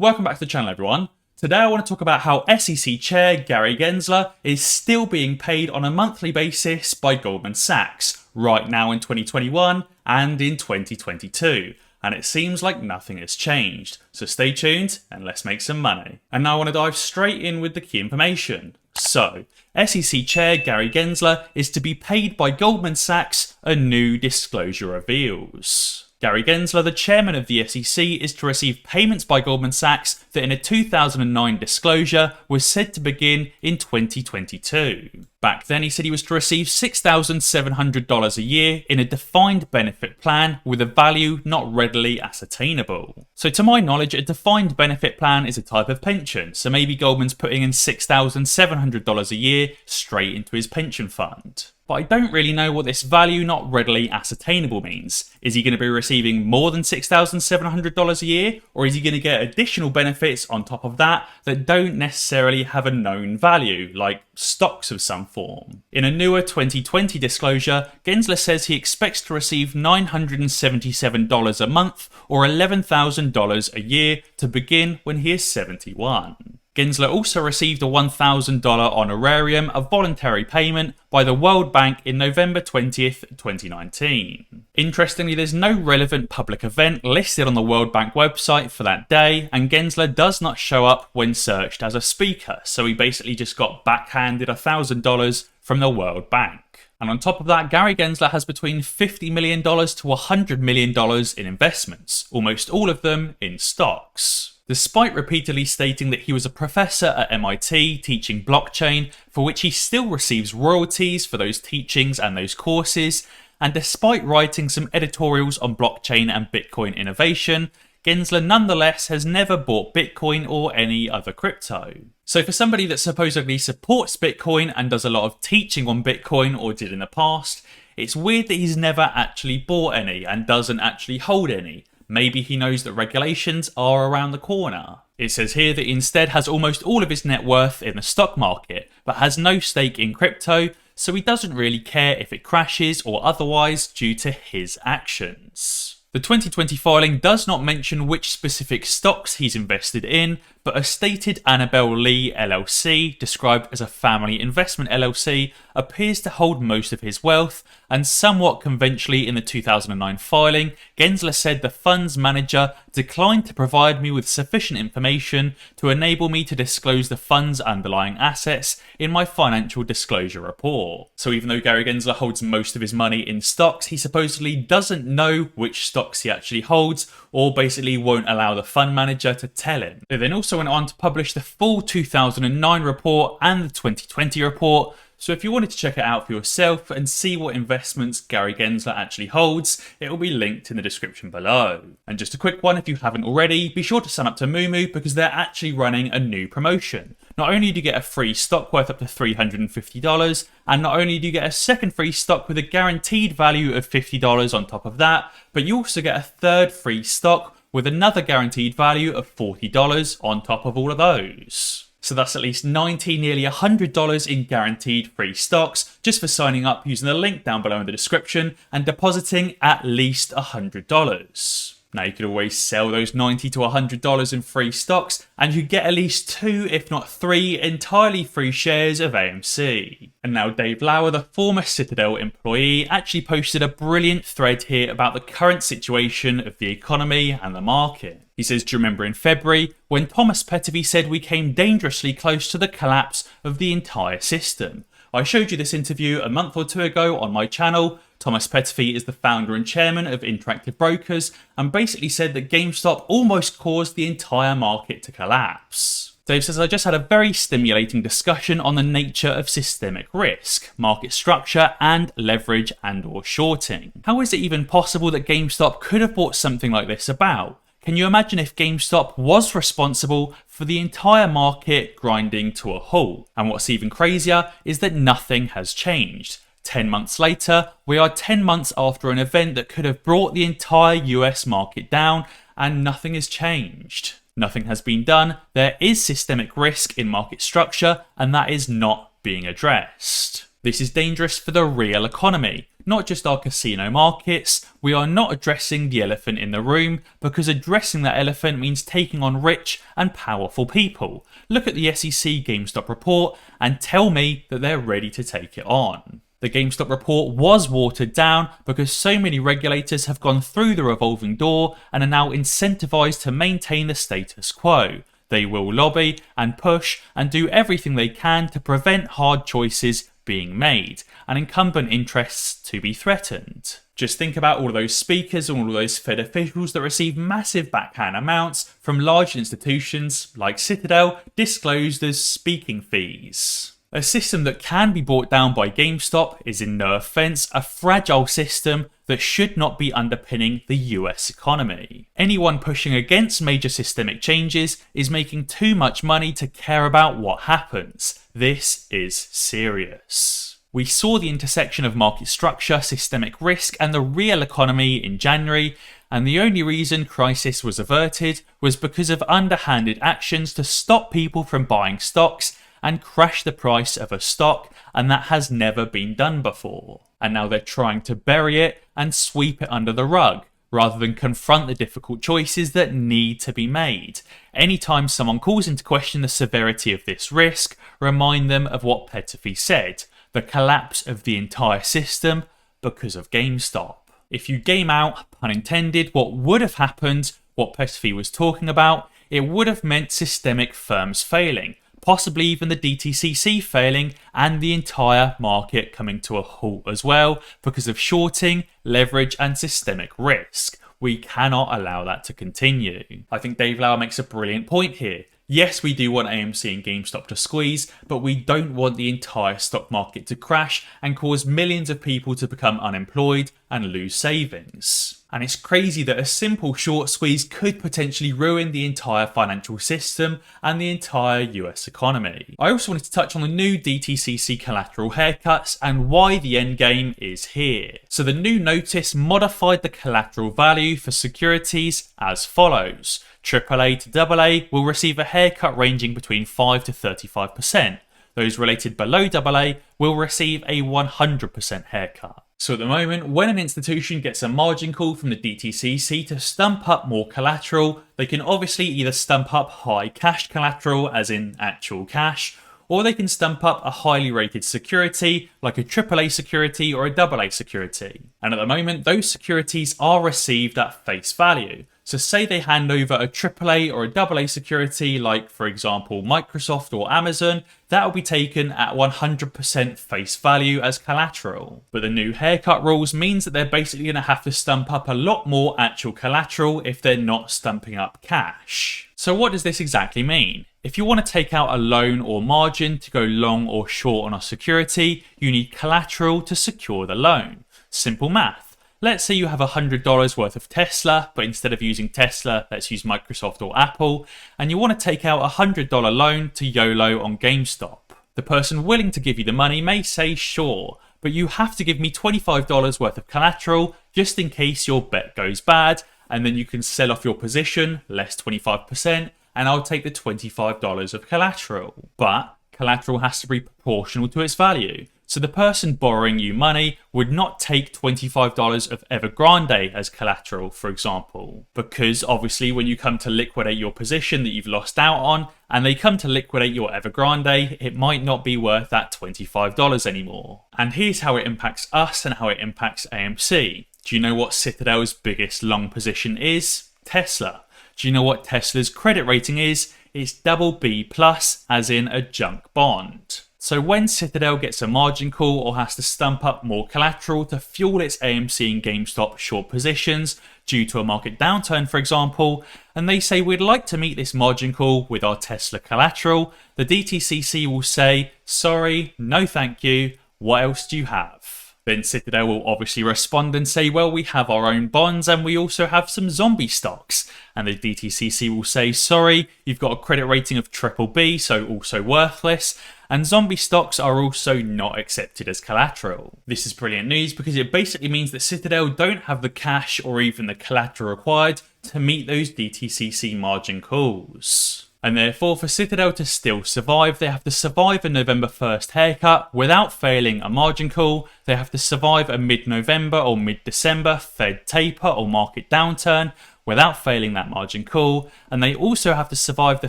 Welcome back to the channel, everyone. Today I want to talk about how SEC Chair Gary Gensler is still being paid on a monthly basis by Goldman Sachs, right now in 2021 and in 2022. And it seems like nothing has changed. So stay tuned and let's make some money. And now I want to dive straight in with the key information. So, SEC Chair Gary Gensler is to be paid by Goldman Sachs, a new disclosure reveals. Gary Gensler, the chairman of the SEC, is to receive payments by Goldman Sachs that in a 2009 disclosure was said to begin in 2022. Back then he said he was to receive $6,700 a year in a defined benefit plan with a value not readily ascertainable. So to my knowledge, a defined benefit plan is a type of pension, so maybe Goldman's putting in $6,700 a year straight into his pension fund. But I don't really know what this value not readily ascertainable means. Is he going to be receiving more than $6,700 a year? Or is he going to get additional benefits on top of that don't necessarily have a known value, like stocks of some form? In a newer 2020 disclosure, Gensler says he expects to receive $977 a month or $11,000 a year to begin when he is 71. Gensler also received a $1,000 honorarium, a voluntary payment, by the World Bank in November 20th, 2019. Interestingly, there's no relevant public event listed on the World Bank website for that day, and Gensler does not show up when searched as a speaker, so he basically just got backhanded $1,000 from the World Bank. And on top of that, Gary Gensler has between $50 million to $100 million in investments, almost all of them in stocks. Despite repeatedly stating that he was a professor at MIT teaching blockchain, for which he still receives royalties for those teachings and those courses, and despite writing some editorials on blockchain and Bitcoin innovation, Gensler nonetheless has never bought Bitcoin or any other crypto. So for somebody that supposedly supports Bitcoin and does a lot of teaching on Bitcoin or did in the past, it's weird that he's never actually bought any and doesn't actually hold any. Maybe he knows that regulations are around the corner. It says here that he instead has almost all of his net worth in the stock market, but has no stake in crypto, so he doesn't really care if it crashes or otherwise due to his actions. The 2020 filing does not mention which specific stocks he's invested in, but a stated Annabelle Lee LLC, described as a family investment LLC, appears to hold most of his wealth, and somewhat conventionally in the 2009 filing, Gensler said the fund's manager declined to provide me with sufficient information to enable me to disclose the fund's underlying assets in my financial disclosure report. So even though Gary Gensler holds most of his money in stocks, he supposedly doesn't know which stocks he actually holds, or basically won't allow the fund manager to tell him. They then also went on to publish the full 2009 report and the 2020 report, so if you wanted to check it out for yourself and see what investments Gary Gensler actually holds, it will be linked in the description below. And just a quick one, if you haven't already, be sure to sign up to Moomoo because they're actually running a new promotion. Not only do you get a free stock worth up to $350, and not only do you get a second free stock with a guaranteed value of $50 on top of that, but you also get a third free stock with another guaranteed value of $40 on top of all of those. So that's at least $90, nearly $100 in guaranteed free stocks just for signing up using the link down below in the description and depositing at least $100. Now you could always sell those $90 to $100 in free stocks and you get at least 2 if not 3 entirely free shares of AMC. And now Dave Lauer, the former Citadel employee, actually posted a brilliant thread here about the current situation of the economy and the market. He says, do you remember in February when Thomas Petterby said we came dangerously close to the collapse of the entire system? I showed you this interview a month or 2 ago on my channel. Thomas Petterby is the founder and chairman of Interactive Brokers and basically said that GameStop almost caused the entire market to collapse. Dave says, I just had a very stimulating discussion on the nature of systemic risk, market structure and leverage and or shorting. How is it even possible that GameStop could have brought something like this about? Can you imagine if GameStop was responsible for the entire market grinding to a halt? And what's even crazier is that nothing has changed. 10 months later, we are 10 months after an event that could have brought the entire US market down and nothing has changed. Nothing has been done. There is systemic risk in market structure and that is not being addressed. This is dangerous for the real economy. not just our casino markets, we are not addressing the elephant in the room, because addressing that elephant means taking on rich and powerful people. Look at the SEC GameStop report and tell me that they're ready to take it on. The GameStop report was watered down because so many regulators have gone through the revolving door and are now incentivized to maintain the status quo. They will lobby and push and do everything they can to prevent hard choices being made and incumbent interests to be threatened. Just think about all of those speakers and all of those Fed officials that receive massive backhand amounts from large institutions like Citadel disclosed as speaking fees. A system that can be brought down by GameStop is, in no offense, a fragile system that should not be underpinning the US economy. Anyone pushing against major systemic changes is making too much money to care about what happens. This is serious. We saw the intersection of market structure, systemic risk, and the real economy in January, and the only reason crisis was averted was because of underhanded actions to stop people from buying stocks and crash the price of a stock, and that has never been done before. And now they're trying to bury it and sweep it under the rug, rather than confront the difficult choices that need to be made. Anytime someone calls into question the severity of this risk, remind them of what Peterfi said, the collapse of the entire system because of GameStop. If you game out, pun intended, what would have happened, what Peterfi was talking about, it would have meant systemic firms failing, possibly even the DTCC failing and the entire market coming to a halt as well because of shorting, leverage and systemic risk. We cannot allow that to continue. I think Dave Lauer makes a brilliant point here. Yes, we do want AMC and GameStop to squeeze, but we don't want the entire stock market to crash and cause millions of people to become unemployed and lose savings. And it's crazy that a simple short squeeze could potentially ruin the entire financial system and the entire US economy. I also wanted to touch on the new DTCC collateral haircuts and why the endgame is here. So the new notice modified the collateral value for securities as follows. AAA to AA will receive a haircut ranging between 5 to 35%. Those rated below AA will receive a 100% haircut. So at the moment, when an institution gets a margin call from the DTCC to stump up more collateral, they can obviously either stump up high cash collateral, as in actual cash, or they can stump up a highly rated security, like a AAA security or a AA security. And at the moment, those securities are received at face value. So say they hand over a AAA or a AA security, like for example Microsoft or Amazon, that will be taken at 100% face value as collateral. But the new haircut rules means that they're basically going to have to stump up a lot more actual collateral if they're not stumping up cash. So what does this exactly mean? If you want to take out a loan or margin to go long or short on a security, you need collateral to secure the loan. Simple math. Let's say you have $100 worth of Tesla, but instead of using Tesla, let's use Microsoft or Apple, and you want to take out a $100 loan to YOLO on GameStop. The person willing to give you the money may say sure, but you have to give me $25 worth of collateral just in case your bet goes bad, and then you can sell off your position, less 25%, and I'll take the $25 of collateral. But collateral has to be proportional to its value. So the person borrowing you money would not take $25 of Evergrande as collateral, for example, because obviously when you come to liquidate your position that you've lost out on, and they come to liquidate your Evergrande, it might not be worth that $25 anymore. And here's how it impacts us and how it impacts AMC. Do you know what Citadel's biggest long position is? Tesla. Do you know what Tesla's credit rating is? It's BB+, as in a junk bond. So when Citadel gets a margin call or has to stump up more collateral to fuel its AMC and GameStop short positions due to a market downturn, for example, and they say we'd like to meet this margin call with our Tesla collateral, the DTCC will say, sorry, no thank you, what else do you have? Then Citadel will obviously respond and say, well, we have our own bonds and we also have some zombie stocks. And the DTCC will say, sorry, you've got a credit rating of BBB, so also worthless. And zombie stocks are also not accepted as collateral. This is brilliant news because it basically means that Citadel don't have the cash or even the collateral required to meet those DTCC margin calls. And therefore, for Citadel to still survive, they have to survive a November 1st haircut without failing a margin call. They have to survive a mid-November or mid-December Fed taper or market downturn without failing that margin call. And they also have to survive the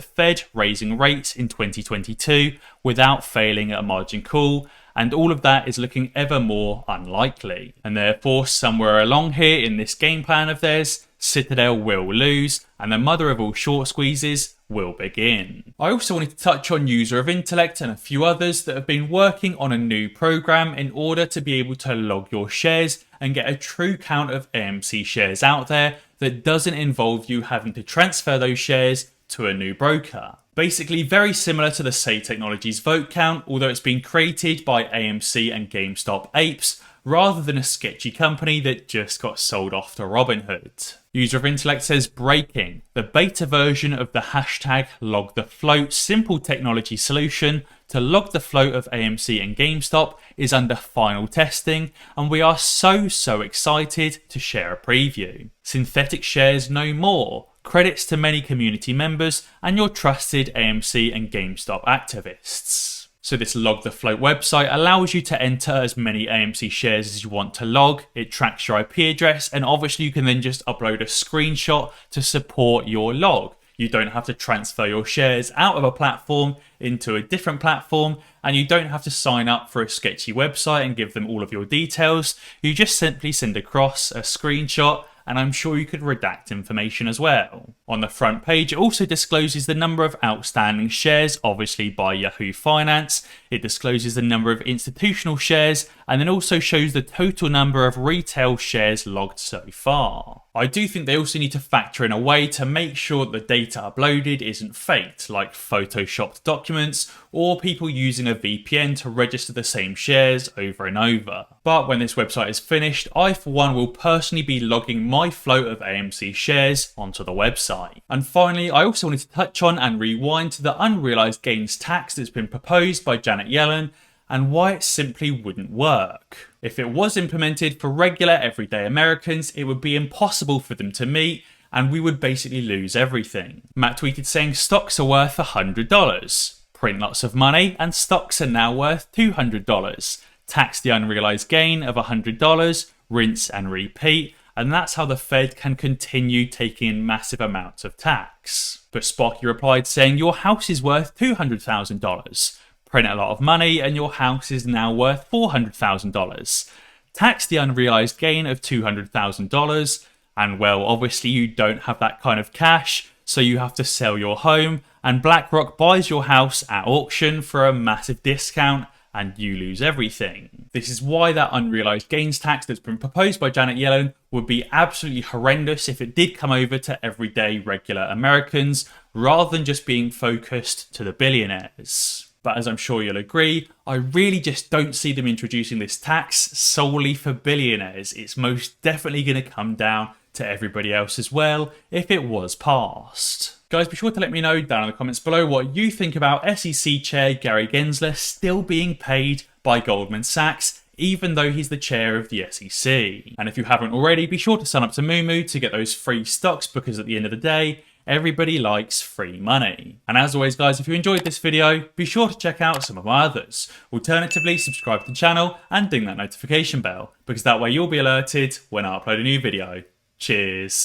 Fed raising rates in 2022 without failing a margin call. And all of that is looking ever more unlikely. And therefore, somewhere along here in this game plan of theirs, Citadel will lose, and the mother of all short squeezes will begin. I also wanted to touch on User of Intellect and a few others that have been working on a new program in order to be able to log your shares and get a true count of AMC shares out there that doesn't involve you having to transfer those shares to a new broker. Basically very similar to the Say Technologies vote count, although it's been created by AMC and GameStop apes rather than a sketchy company that just got sold off to Robinhood. User of Intellect says breaking. The beta version of the hashtag log the float simple technology solution to log the float of AMC and GameStop is under final testing, and we are so excited to share a preview. Synthetic shares no more. Credits to many community members and your trusted AMC and GameStop activists. So this log the float website allows you to enter as many AMC shares as you want to log. It tracks your IP address, and obviously you can then just upload a screenshot to support your log. You don't have to transfer your shares out of a platform into a different platform, and you don't have to sign up for a sketchy website and give them all of your details. You just simply send across a screenshot, and I'm sure you could redact information as well. On the front page, it also discloses the number of outstanding shares, obviously by Yahoo Finance. It discloses the number of institutional shares, and then also shows the total number of retail shares logged so far. I do think they also need to factor in a way to make sure that the data uploaded isn't faked, like photoshopped documents or people using a VPN to register the same shares over and over. But when this website is finished, I for one will personally be logging my float of AMC shares onto the website. And finally, I also wanted to touch on and rewind to the unrealized gains tax that's been proposed by Janet Yellen and why it simply wouldn't work. If it was implemented for regular everyday Americans, it would be impossible for them to meet, and we would basically lose everything. Matt tweeted saying stocks are worth $100. Print lots of money and stocks are now worth $200. Tax the unrealized gain of $100, rinse and repeat, and that's how the Fed can continue taking in massive amounts of tax. But Sparky replied saying your house is worth $200,000. Print a lot of money and your house is now worth $400,000. Tax the unrealized gain of $200,000, and well, obviously you don't have that kind of cash, so you have to sell your home, and BlackRock buys your house at auction for a massive discount, and you lose everything. This is why that unrealized gains tax that's been proposed by Janet Yellen would be absolutely horrendous if it did come over to everyday regular Americans, rather than just being focused to the billionaires. But as I'm sure you'll agree, I really just don't see them introducing this tax solely for billionaires. It's most definitely going to come down to everybody else as well if it was passed. Guys, be sure to let me know down in the comments below what you think about SEC Chair Gary Gensler still being paid by Goldman Sachs, even though he's the chair of the SEC. And if you haven't already, be sure to sign up to Moomoo to get those free stocks, because at the end of the day, everybody likes free money. And as always guys, if you enjoyed this video, be sure to check out some of my others. Alternatively, subscribe to the channel and ding that notification bell, because that way you'll be alerted when I upload a new video. Cheers.